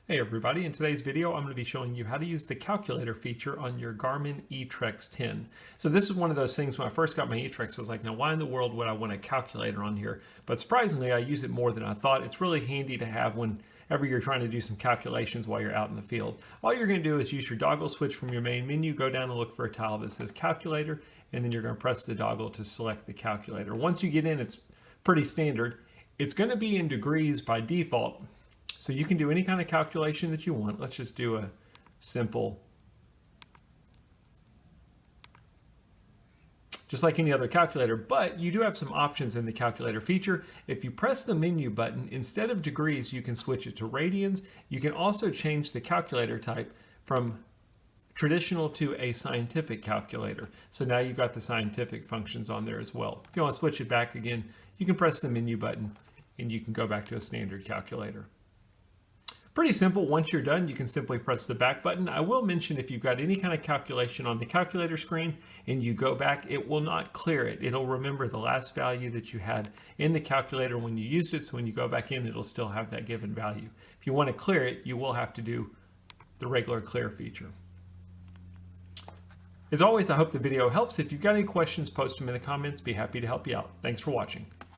Hey everybody, in today's video I'm going to be showing you how to use the calculator feature on your Garmin eTrex 10. So this is one of those things when I first got my eTrex, I was like, now why in the world would I want a calculator on here? But surprisingly I use it more than I thought. It's really handy to have whenever you're trying to do some calculations while you're out in the field. All you're going to do is use your toggle switch from your main menu, go down and look for a tile that says calculator, and then you're going to press the toggle to select the calculator. Once you get in, it's pretty standard. It's going to be in degrees by default. So you can do any kind of calculation that you want. Let's just do a simple, just like any other calculator, but you do have some options in the calculator feature. If you press the menu button, instead of degrees, you can switch it to radians. You can also change the calculator type from traditional to a scientific calculator. So now you've got the scientific functions on there as well. If you want to switch it back again, you can press the menu button and you can go back to a standard calculator. Pretty simple. Once you're done, you can simply press the back button. I will mention if you've got any kind of calculation on the calculator screen and you go back, it will not clear it. It'll remember the last value that you had in the calculator when you used it. So when you go back in, it'll still have that given value. If you want to clear it, you will have to do the regular clear feature. As always, I hope the video helps. If you've got any questions, post them in the comments. Be happy to help you out. Thanks for watching.